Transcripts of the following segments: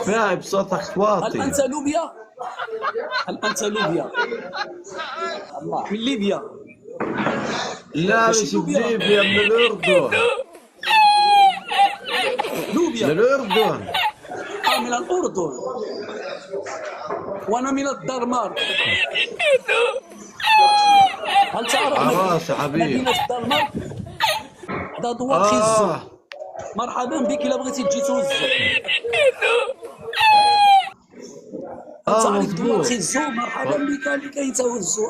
فاهم صوتك هل واطي. أنت لوبيا؟ هل أنت لوبيا؟ من ليبيا؟ لا ماشي مش لوبيا، بليبيا، من الأردن. من لوبيا. الأردن. من الأردن، وأنا من الدنمارك. هل تعرف عراس حبيب. مدينة الدنمارك؟ هذا دوار خيزو. آه مرحبا بك إلا بغيتي تجي توزو. هل تعرف دوار مضبوط. خيزو؟ مرحبا بك لكي توزو.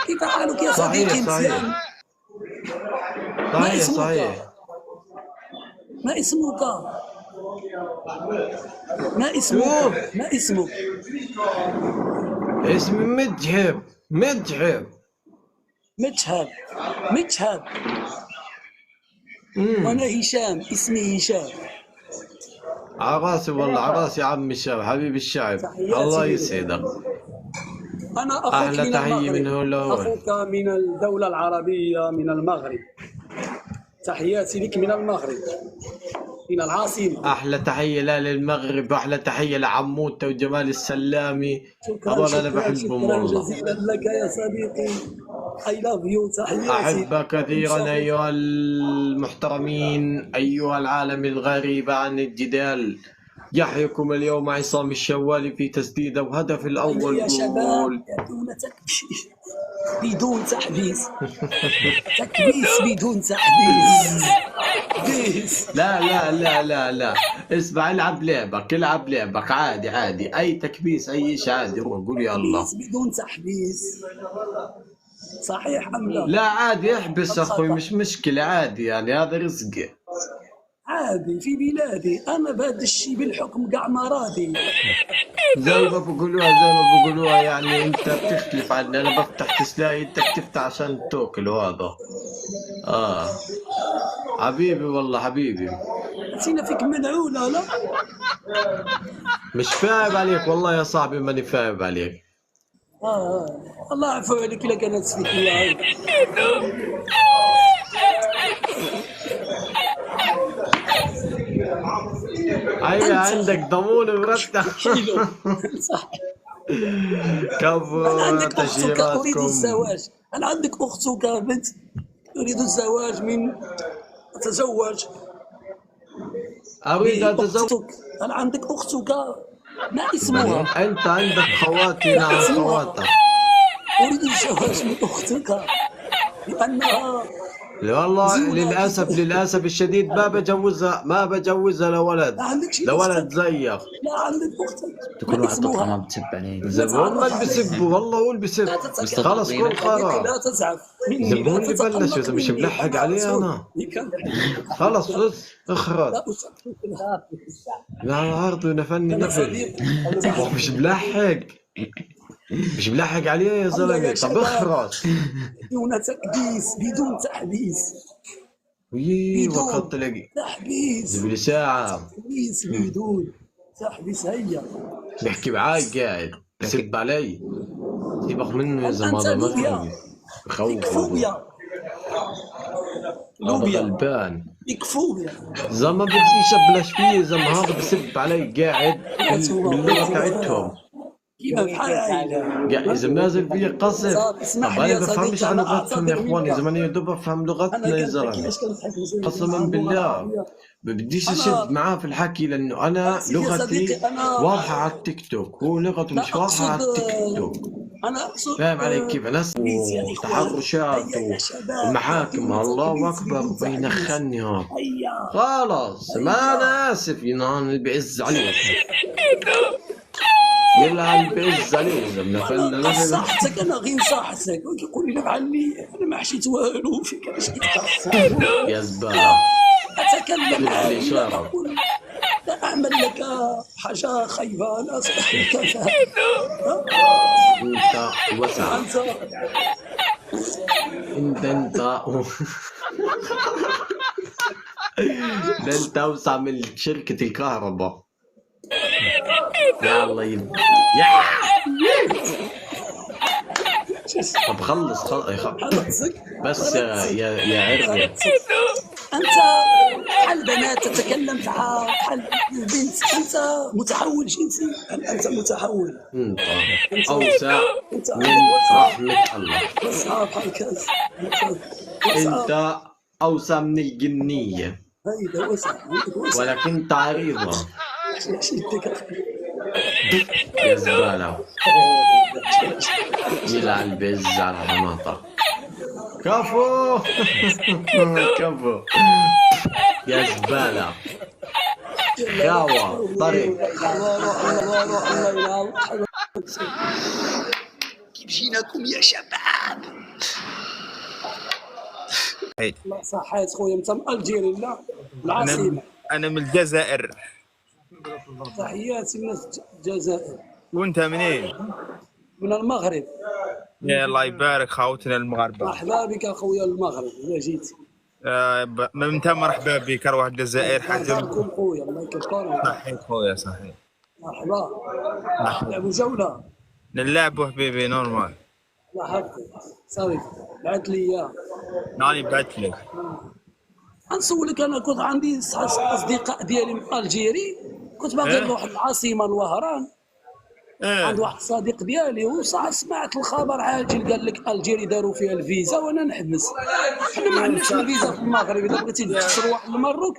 كيف حالك يا صحيح صديقي؟ صحيح مزيان؟ ما صحيح اسمك؟ صحيح. ما اسمك؟ ما اسمك؟ شوف ما اسمك؟ اسمي مدحب. مدحب. متهب. متهب. وأنا هشام، اسمي هشام. عراسي والله، عراسي عم الشعب، حبيب الشعب. تحياتي الله لك. يسعدك. أنا أخوك أحلى من تحية من المغرب. هون لهون. أخوك من الدولة العربية، من المغرب. تحياتي لك من المغرب، من العاصمة. أحلى تحية لا للمغرب، وأحلى تحية لعموتة وجمال السلامي. شكرا هذول أنا شكرا بحبهم شكرا والله. جزيلا لك يا صديقي. I love you. تحياتي. أحبك كثيرا أيها المحترمين، أيها العالم الغريب عن الجدال. يحييكم اليوم عصام الشوالي في تسديده، وهدف الأول يا شباب، جول. دون تكبيس، بدون تحبيس. تكبيس بدون تحبيس. بيس. لا لا لا لا لا، اسمع، العب لعبك، العب لعبك عادي عادي، أي تكبيس أي شيء عادي، قول يا الله. تكبيس بدون تحبيس. صحيح أم لا؟ لا عادي، احبس أخوي، مش مشكلة، عادي يعني، هذا رزقي. عادي في بلادي، أنا بهذا الشيء بالحكم قاع ما راضي. زي ما بقولوها يعني، انت بتختلف عني، انا بفتح تسلاي، انت بتفتح عشان تاكل، وهذا حبيبي والله حبيبي. نسينا فيك منعولة لا؟ مش فاهم عليك والله يا صاحبي، ماني فاهم عليك. الله يعفو عليك إلا كانت فيك الله. ايوه عندك ضمون ومرتب. حلو. صح. هل كفو عندك أختك أريد تشجيراتكم. الزواج؟ هل عندك أختك بنت أريد الزواج من أتزوج اريد اتزوج. بأختك؟ هل عندك أختك؟ ما اسمها؟ انت عندك خواتي؟ نعم خواتك. أريد الزواج من أختك لأنها والله للاسف الشديد ما بجوزها لولد، لولد زيك. لا عندك أختك. تكون ما واحد طلقة ما اسمها؟ بتسب عليه. زبون ما اللي بسبوا، والله هو اللي بسب. خلص كل قرار. لا تزعف مني. زبون لا اللي تتقلق بلش، اذا مش مني. ملحق عليه انا. خلص اخرج. لا أسامحك. لا عرض ونفني أنا نفل. صديق. مش ملحق، مش ملحق عليه يا زلمه. طب اخرج. بدون تكبيس، بدون تحبيس. وي بدون وقت تلاقي تحبيس. زبلي ساعه تحبيس بدون تحبيس. هيا بيحكي معاي قاعد بسب علي. سيبك منه يا هل زلمه، أنت هذا لوبيا؟ بخوف. فيك فوبيا. هذا لوبيا غلبان فيك فوبيا. زلمه بديش ابلش فيه، زلمه هذا بسب علي قاعد باللغه تاعتهم. كيف بحال اذا نازل فيه قصف. اسمح طب لي انا يا بفهمش صديقي، عن أنا لغتهم يا أعتذر اخواني، منك. اذا ماني دوب افهم لغتنا يا زلمه. قسما بالله بديش اشد معاه في الحكي، لانه انا لغتي واضحه على التيك توك، هو لغته مش واضحه على التيك توك. أنا أقصد فاهم علي كيف؟ ناس وتحرشات ومحاكم، الله اكبر بينخني هذا. خلاص ما انا اسف، ينهان بعز عليك. يلعن بعز عليك زلمه. فلنا صحتك، أنا غير صحتك. يقول لي عني أنا ما حشيت والو فيك. أنا شكيت يا زباله. أتكلم عادي، لا شرف. أقول لا أعمل لك حاجة خايبة. لا أصبح لك انت وسع. أنت انت ده انت اوسع من شركة الكهرباء. يا الله طب خلص بس يا عربي. انت بحال بنات تتكلم بحال البنت، انت متحول جنسي، انت متحول، انت انت اوسع انت من عندك رحمة الله. وسعه بحال كاس، وسعه انت اوسع من الجنية هيدا، وسعه عندك وسعه. ولكن عريضة. شي يديك اخي. يا زبالة يلعن بيز على الحماطة. كفو كفو يا زبالة خاوة طريق. الله ينعوض. كيف جيناكم يا شباب؟ الله صحيت خويا، انت من الجيري لا العاصمه؟ انا من الجزائر. تحياتي من الجزائر. وانت منين؟ من المغرب. يا الله يبارك خاوتنا المغاربه. مرحبا بك اخويا المغرب اذا جيتي. من تم مرحبا بك اروح الجزائر مرحبا حاجه. بكم خويا، الله يكبر. صحيح خويا صحيح. مرحبا. نلعبوا جوله. نلعبوا حبيبي نورمال. الله يحفظك صافي بعث لي اياه. راني بعثت لك. غنسولك، انا كنت عندي اصدقاء ديالي من الجيري، كنت باغي نروح للعاصمه الوهران. عند واحد الصديق ديالي وصح سمعت الخبر عاجل، قال لك الجيري داروا فيها الفيزا وانا نحبس. حنا ما عندناش الفيزا في المغرب، اذا بغيتي تروح للمروك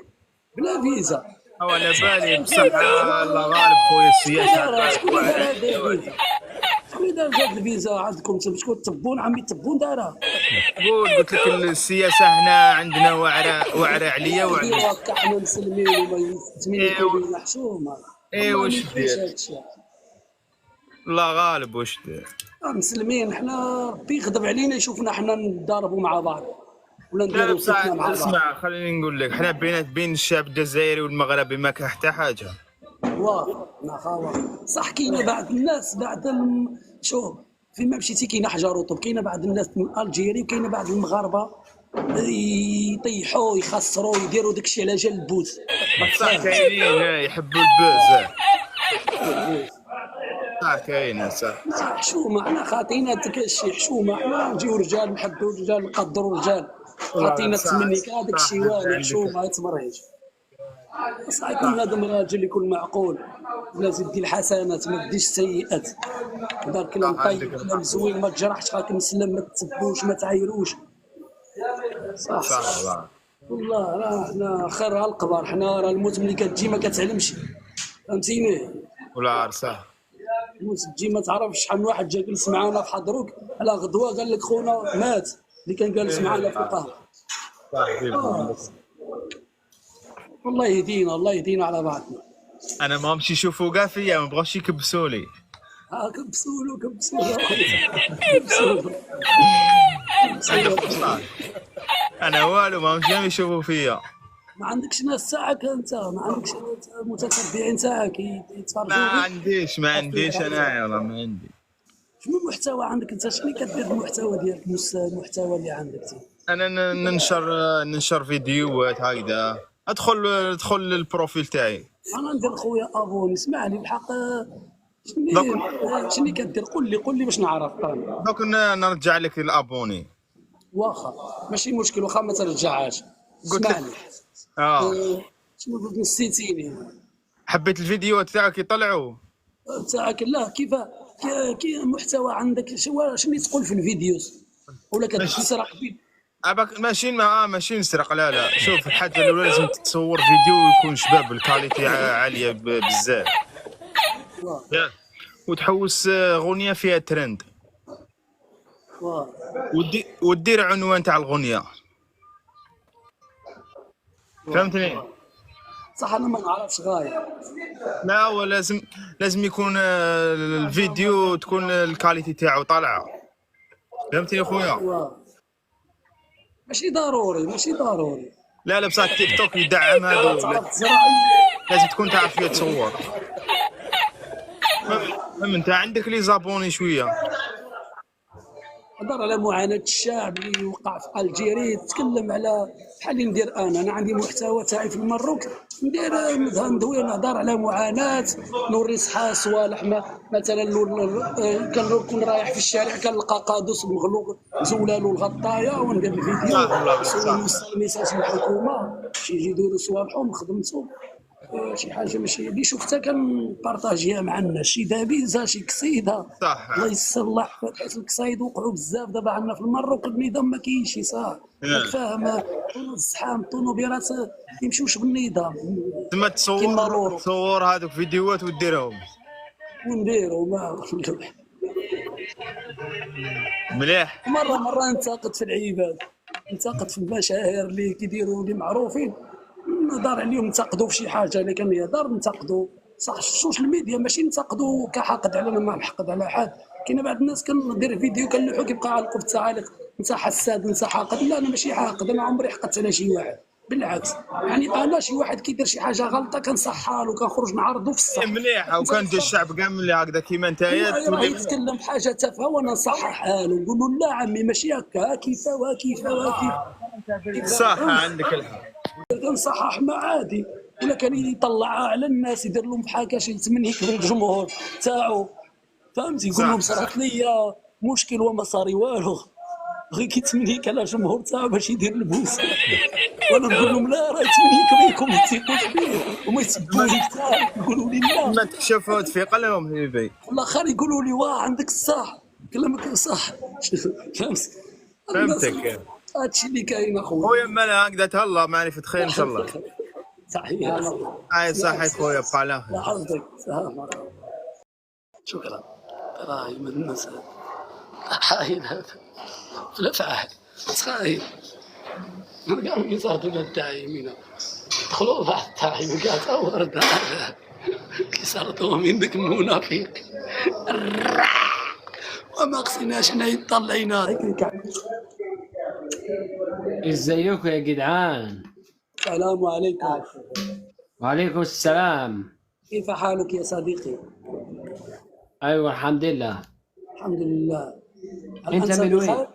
بلا فيزا. على بالي بصح الله غالب خويا السياسه. شكون اللي دار هذه الفيزا؟ شكون اللي دار هذه الفيزا عندكم؟ شكون التبون؟ عمي التبون دارها. قلت لك السياسه هنا عندنا وعره عليا وعليا. حنا مسلمين وما يتميلوا حشومه. واش دير؟ الله غالب واش دير؟ مسلمين حنا، ربي يغضب علينا يشوفنا حنا نضاربوا مع بعض ولا نديروا فتنه مع بعض. اسمع خليني نقول لك، حنا بين الشعب الجزائري والمغربي ما كان حتى حاجه. واه نخاوه صح. كاينه بعض الناس شوف فين ما مشيتي كاينه حجر وطوب. كاينه بعض الناس من الجيري وكاينه بعض المغاربه يطيحوا يخسروا يديروا داكشي على جال البوز. صح كاينين يحبوا البوز. صح كاينه صح. حشومه انا خاطينا داك الشيء حشومه. حنا نجيو رجال نحبوا الرجال نقدروا الرجال. خاطينا التمنيك هذاك الشيء والو حشومه يتمرهج. صح يكون هذا راجل يكون معقول، لازم دير الحسنات ما ديش السيئات. دار كلام طيب كلام زوين، ما تجرحش خاك مسلم، ما تسبوش ما تعايروش. صح والله راه حنا خير القبر. حنا راه الموت ملي كتجي ما كتعلمش، فهمتيني؟ ولا صح الموت تجي ما تعرفش. شحال من واحد جا جلس معانا في حضروك على غدوه قال لك خونا مات اللي كان جالس معانا في القهوه. والله يهدينا، الله يهدينا على بعضنا. انا ما نمشي يشوفوا كاع فيا، ما بغاوش يكبسوا لي. كبسولو انا والو ما نمشي يشوفوا فيا. ما عندكش ناس تاعك انت؟ ما عندكش متتبعين تاعك يتفرجوا؟ ما عنديش انايا والله ما عندي. شنو المحتوى عندك انت؟ شنو كدير المحتوى ديالك؟ المحتوى اللي عندك انت؟ انا ننشر فيديوهات هكذا. ادخل للبروفيل تاعي. انا ندير خويا ابوني. اسمع لي الحق، شنو كدير؟ قول لي باش نعرف. دوك نرجع لك الابوني. واخا ماشي مشكل، واخا ما ترجعهاش. اسمع لي شنو قلت؟ نسيتيني. حبيت الفيديوهات تاعك يطلعوا تاعك؟ لا كيف محتوى عندك؟ شنو تقول في الفيديوز؟ ولا كتسرق ماشي نسرق. لا شوف الحاجه الاولى لازم تصور فيديو يكون شباب الكاليتي عاليه بزاف، وتحوس اغنيه فيها ترند، ودير عنوان تاع الغنيه. فهمتني؟ صح انا ما نعرفش غايه. لا هو لازم يكون الفيديو تكون الكاليتي تاعو طالعه. فهمتني خويا؟ ماشي ضروري. لا بصح التيك توك يدعم هذا. لازم تكون تعرف كيف تصور. انت عندك لي زابوني شويه. هضر على معاناه الشعب اللي وقع في الجيري، تكلم على بحال اللي ندير انا عندي محتوى تاعي في المروك ندير مثلا ندوي نهضر على معاناه، نوري صحا صوالح مثلا كنكون رايح في الشارع كنلقى قادوس مغلوق زولالو الغطايه وندير الفيديو صح والله نوصل الميساج للحكومه باش يجي يديروا صوالحهم خدمتهم. شي حاجه ماشي اللي شفتها كنبارطاجيها مع الناس، شي دابيزه شي كسيده صح. الله يسر الله فتحت الكسايد وقعوا بزاف دابا عندنا في المروك النظام ما كاينش صح راك فاهم. طونو الزحام الطوموبيلات يمشيوش بالنظام تما كيما لورو تصور هذوك فيديوهات وديرهم ونديروا ما مليح. مرة ننتقد في العباد، ننتقد في المشاهير اللي كيديروا اللي معروفين، نهضر عليهم ننتقدوا في شي حاجه اللي كنهضر ننتقدوا صح. السوشيال ميديا ماشي ننتقدوا كحقد علينا، ما نحقد على حد. كاين بعض الناس كندير فيديو كنلوحو كيبقى عالق في التعاليق انت حساد انت حاقد. لا انا ماشي حاقد، انا عمري حقدت على شي واحد، بالعكس يعني انا شي واحد كيدير شي حاجه غلطه كنصحها له كنخرج نعرضو في الصح. مليح. وكان الشعب كامل هكذا كيما نتايا راه يتكلم في حاجه تافهه وانا نصححها له نقول له لا عمي ماشي هكا كيفا وكيفا وكيفا. صح عندك الحق. كنصحح ما عادي، ولا كان يطلعها على الناس يدير لهم بحال كاش يتمنيك بالجمهور تاعو فهمتي، يقول لهم صرات ليا مشكل وما صاري والو، غير كيتمنيك على الجمهور تاعو باش يدير البوس. وانا نقول لهم لا راه يتمنيك بيكم ما تثقوش فيه وما يسبوني حتى يقولوا لي لا ما تكشفوا تفيق لهم حبيبي. والاخر يقولوا لي واه عندك الصح كلامك صح. فهمتك. هادشي اللي كاين اخويا. خويا مالا هكذا تهلا معرفة خير ان شاء الله. تحية. هاي صحيت خويا بقى على خير. حظك سلام. شكرا. راهي من الناس حايل هذا في الافعال صاير. نلقاو يصادوا الداعمين دخلوا بعض الداعمين كاع ورد كيصرطوا من ذاك المنافق وما قصيناش حنا يطلعينا هيك. ازيكم يا جدعان؟ السلام عليكم. وعليكم السلام. كيف حالك يا صديقي؟ ايوه الحمد لله. الحمد لله. انت من وين؟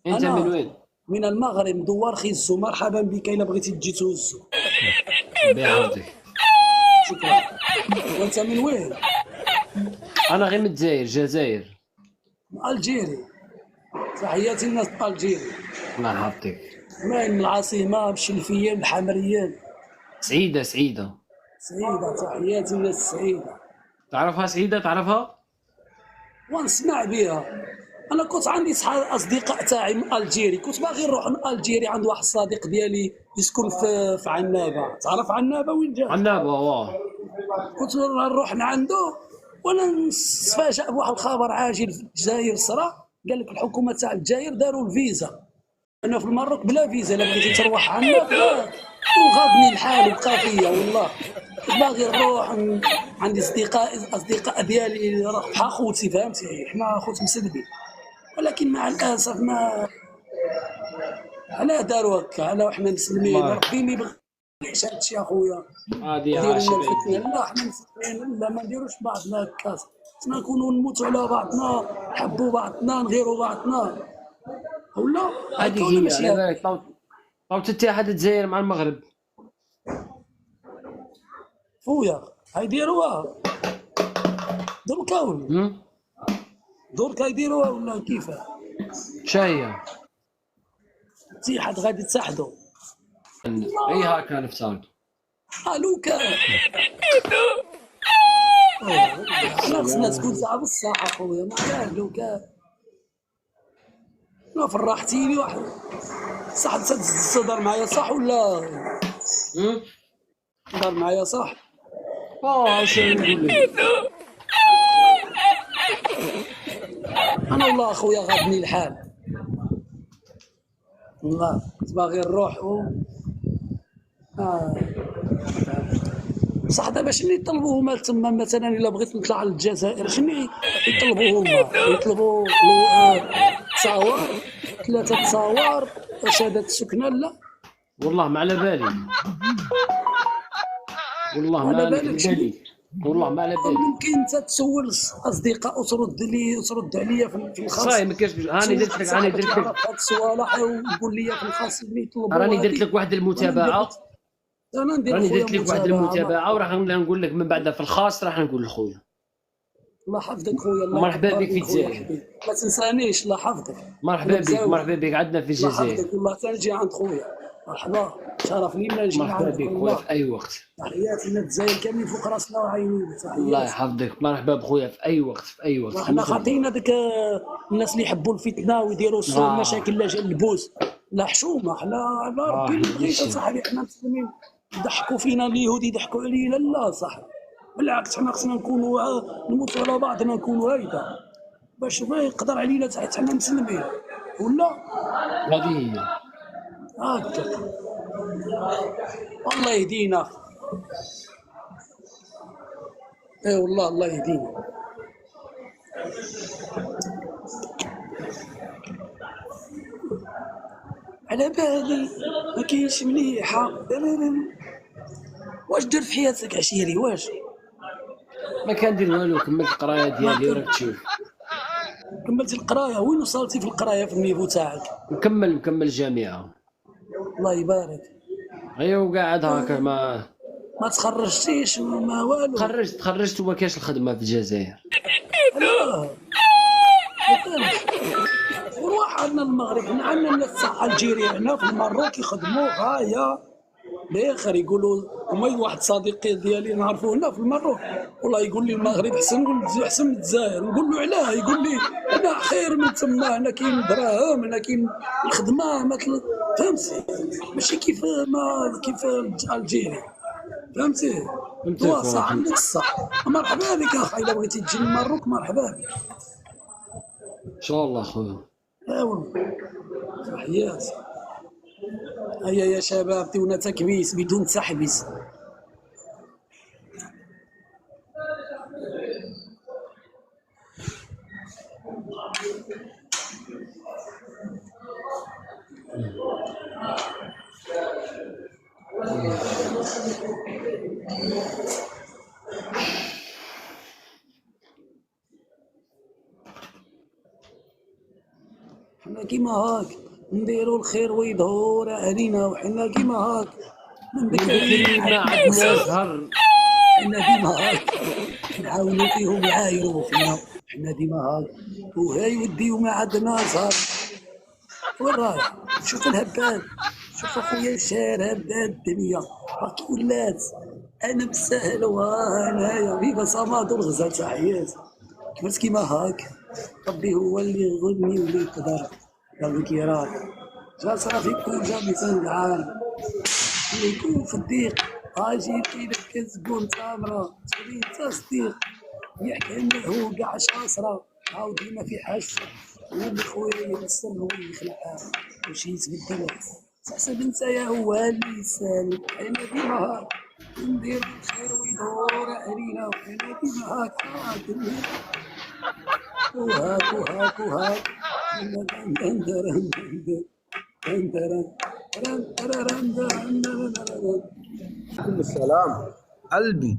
انت من وين؟ من المغرب دوار خيزو. مرحبا بك الا بغيتي تجي توزو. بيعوضك. شكرا. وانت من وين؟ انا غير من الجزائر. الجيري. تحياتي الناس الجيري. الله يحفظك. من العاصمه بشلفيين الحمريين. سعيده. سعيده. تحياتي الناس السعيده. تعرفها سعيده؟ تعرفها؟ ونسمع بها. انا كنت عندي اصدقاء تاعي من الجيري، كنت باغي نروح الجيري. عند واحد الصديق ديالي يسكن في عنابه. تعرف عنابه وين جا؟ عنابه واه. كنت نروح لعنده وانا نتفاجأ بواحد الخبر عاجل في الجزائر صرا. قال لك الحكومه تاع الجزائر داروا الفيزا. انا في المروك بلا فيزا، الا بغيتي تروح عنابه وغادني الحال وبقى فيا والله. كنت باغي نروح عندي اصدقاء ديالي بحال خوتي فهمتي، حنا خوت مسدبي، ولكن مع الاسف ما علاه داروا هكا. علاه وحنا مسلمين ربي ما يبغيش هادشي اخويا. هادي نديروا عاشق. لنا الفتنه. لا حنا مسلمين لا ما نديروش بعضنا هكا. خصنا نكونوا نموتوا على بعضنا، نحبوا بعضنا، نغيروا بعضنا ولا هادي هي على بالك. طاوت اتحاد الجزائر مع المغرب خويا هيديروها دركا ولا دركا يديروها ولا كيفاه؟ شاهية اتحاد غادي يتحدوا. اي هاكا نفترض. لوكا حنا خصنا تكون صعب الصح اخويا. ما كان لوكا انا فرحتيني واحد صح. تصدر معايا صح ولا تهضر معايا صح؟ شنو نقول لك؟ انا والله اخويا غادني الحال والله. كنت باغي نروح صح. دابا شنو يطلبوا هما تما مثلا الا بغيت نطلع للجزائر شنو يطلبوا هما؟ يطلبوا تصاور 3 تصاور شهادة السكنة. لا والله ما على بالي. والله ما على بالي. والله ما على بالي. ممكن انت تسول اصدقاء وترد عليا في الخاص. صاي ما كاينش. راني درت لك هاد الصوالح وقول لي في الخاص اللي يطلبوا. راني درت لك واحد المتابعه. انا ندير راني خويا درت لك واحد المتابعه وراح نقول لك من بعدها في الخاص راح نقول لخويا. الله يحفظك خويا، الله مرحبا يكبر بك في بك خويا الجزائر. حبيبي. ما تنسانيش، الله يحفظك. مرحبا بك مرحبا بك عندنا في الله الجزائر. يحفظك والله، تنجي عند خويا. مرحبا، شرف لينا نجي مرحبا عندك بك خويا والله. في اي وقت. تحياتي لنا الجزائر كاملين فوق راسنا وعينينا، الله تحياتي. يحفظك، مرحبا بخويا في اي وقت في اي وقت. حنا خاطينا ديك الناس اللي يحبوا الفتنه ويديروا السوء المشاكل لا جا اللبوس لا حشومه. حنا على ربي ما بغيش اصاحبي، حنا مسلمين يضحكوا فينا اليهود يضحكوا علينا، لا صح بالعكس حنا خصنا نكونوا نموتوا على بعضنا، نكونوا هيدا باش ما يقدر علينا تحت، حنا مسلمين ولا هذه هي. هكا. والله يهدينا، اي والله الله يهدينا. على بالي ما كاينش مليحه. واش درت في حياتك عشيري؟ واش ما كندير والو، كملت القرايه ديالي راك تشوف. كملت القرايه؟ وين وصلتي في القرايه في النيفو تاعك؟ مكمل الجامعه. الله يبارك. ايوا وقاعد هكا ما تخرجتيش ما والو؟ تخرجت وما كاينش الخدمه في الجزائر. لا وروح عندنا المغرب، عندنا الناس تاع الجيريا هنا في المروك يخدموا غايه باخر. يقولوا هما واحد صديقي ديالي نعرفوه هنا في المروك، والله يقول لي المغرب احسن من الجزائر. نقول له علاه؟ يقول لي هنا خير من تما، هنا كاين دراهم، هنا كاين الخدمه مثل، فهمتي؟ ماشي كيف الجيري، فهمتي؟ هو صح، عندك الصح. مرحبا بك اخي، الا بغيتي تجي للمروك مرحبا بك ان شاء الله خويا. والله تحيات. هيا يا شباب ديونا تكبيس بدون تحبيس. حنا كيما هاك نديرو الخير ويظهر علينا، وحنا كيما هاك من بكري ما عندنا زهر. حنا ديما هاك نعاونو فيهم يعايرو فينا، حنا ديما هاك وهاي ودي وما عندنا زهر. وين رايح؟ شوف الهبال، شوف اخويا الشارع بدا الدنيا راكي ولات. انا مسهل وهنايا فيفا صماد والغزال تحيات. كبرت كيما هاك، ربي هو اللي يغني واللي يقدر. قال لك يا راك جالس راه في كل جا ميزان العام اللي يكون في الضيق اجي كيدك كتقول تامره تولي انت صديق. يحكي انه هو كاع شاصره عاود ديما في حش، واللي خويا يبصر هو اللي يخلعها وشي يتبدل. احسن انت يا هو اللي يسالك. حنا ديما هاك ندير الخير ويدور علينا، وحنا ديما هاك وهاك وهاك وهاك. عليكم السلام قلبي.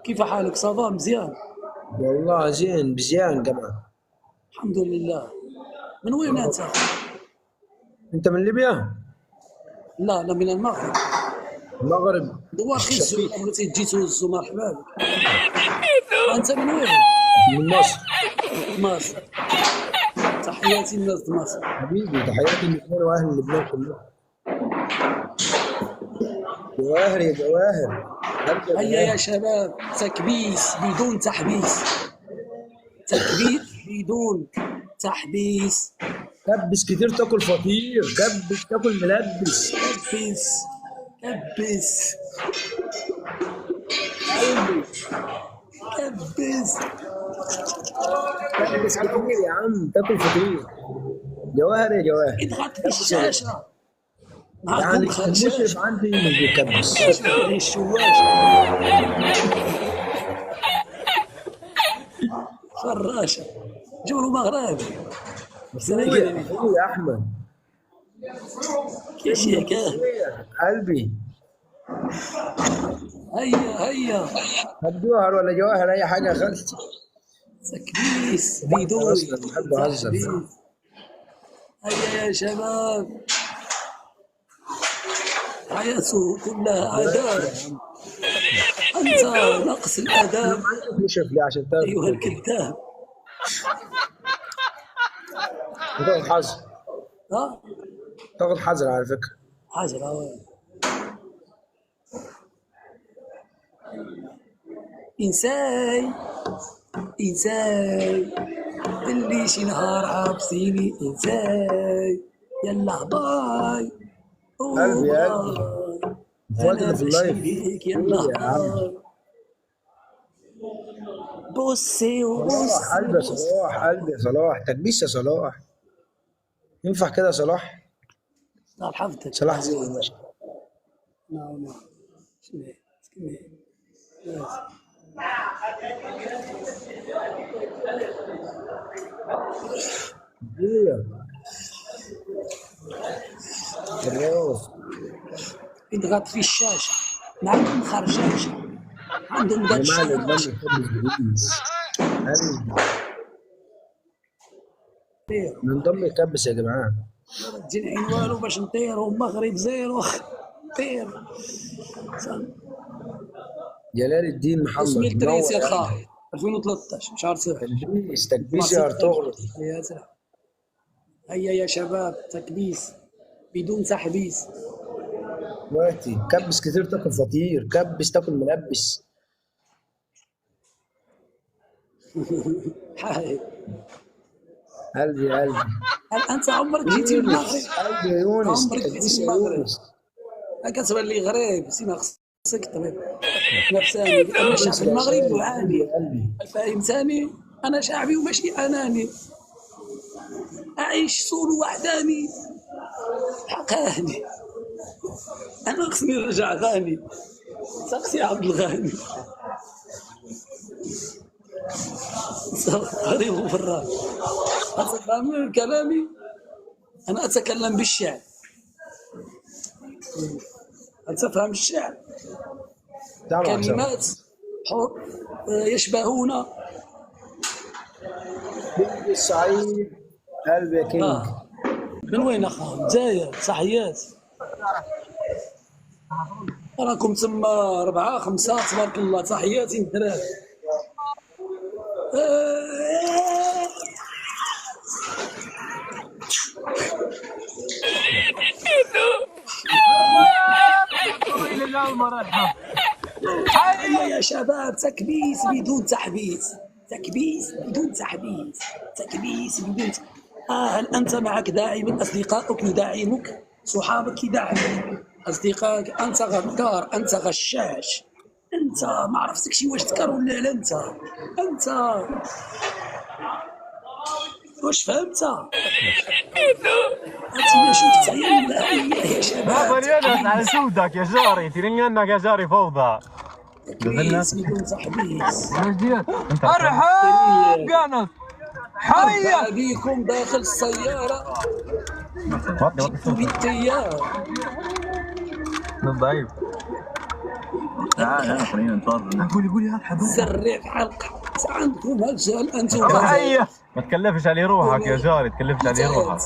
كيف حالك؟ صافا مزيان؟ والله زين بزيان كمان الحمد لله. من وين انت؟ انت من ليبيا؟ لا انا من المغرب. المغرب دوار خيزو، بغيتي تجي توزو مرحبا بك. انت من وين؟ من مصر مصر. تحياتي للناس د مصر. حبيبي، تحياتي للجزائر واهل لبنان كلهم. جواهر يا جواهر. هيا يا شباب تكبيس بدون تحبيس، تكبيس بدون تحبيس. كبس كتير تاكل فطير، كبس تاكل ملبس. كبس كبس كبس كبس كتير يا عم تاكل فطير. جواهر يا جواهر. اضغط في الشاشة. يعني المشرف عندي مش بيكبس. الشواش فراشة جولو مغربي. اخوي يا احمد كيش هيك قلبي. هيا هات جوهر ولا جواهر اي حاجه يا خالتي. تكبيس بدون بحب اهزر. هيا يا شباب حياته كلها آداب. أنت نقص الآداب نشرف لي عشان تعرف أيها الكذاب. تاخد حذر، ها تاخد حذر على فكره. حاجة هوي. إنساي إنساي اللي شي نهار حابسيني إنساي. يلا باي قلبي يا قلبي. فاضل في اللايف. بيك يلا يا عم. باي. بصي صلاح قلبي يا صلاح، قلبي يا صلاح، تكبيس يا صلاح. ينفع كده يا صلاح؟ حفظتك صلاح زي ماشي. نعم نعم. ايه الراس يضغط في الشاشة ما عندهم خرجاجة، عندهم يا دات جماعه اللي قدام شاشة. يخبز بإيديس. ننضم يكبس يا جماعه. تجي العين والو باش نطيرو المغرب زيرو. طير جلال الدين محمد اسمي التريس يا منور خا 2013 شهر 7. تكبيس، تكبيس يا ارطغرل. يا سلام. هيا يا شباب تكبيس بدون تحبيس. دلوقتي كبس كتير تاكل فطير، كبس تاكل ملبس. حاي. قلبي يا قلبي. هل انت عمرك جيتي من المغرب؟ قلبي يا يونس، عمرك تكبيس جيتي يا من المغرب؟ يونس. كتبان لي غريب سيما خصك طبيب نفساني لان الشعب المغربي يعاني. قلبي فهمتني؟ انا شعبي وماشي اناني، اعيش سولو وحداني حقاني. انا خصني نرجع غاني. سقسي عبد الغاني غريب وفراش. أتفهم كلامي؟ أنا أتكلم بالشعر. أتفهم الشعر؟ كلمات يشبهون. بنت الصعيد قلبي يا كينج. من وين أخا؟ الجزائر صحيات. راكم تما 4 5 تبارك الله. تحياتي الدراري. هيا يا شباب تكبيس بدون تحبيس، تكبيس بدون تحبيس، تكبيس بدون هل أنت معك داعم؟ أصدقائك يدعمك، صحابك يدعمك، أصدقائك. أنت غدار، أنت غشاش، أنت ما عرفتكش واش تكر ولا لا. أنت واش فهمت؟ أنت شفت يا شباب. اليونس على سودك يا جاري، تريني انك يا جاري فوضى. تكبيس بدون تحبيس. ارحب يا حيا بيكم داخل السيارة جئت بالتيار. ضعيف. زرع حلقة عندكم هالجال أنتم. ما تكلفش عليه روحك يا جاري، تكلفش عليه روحك.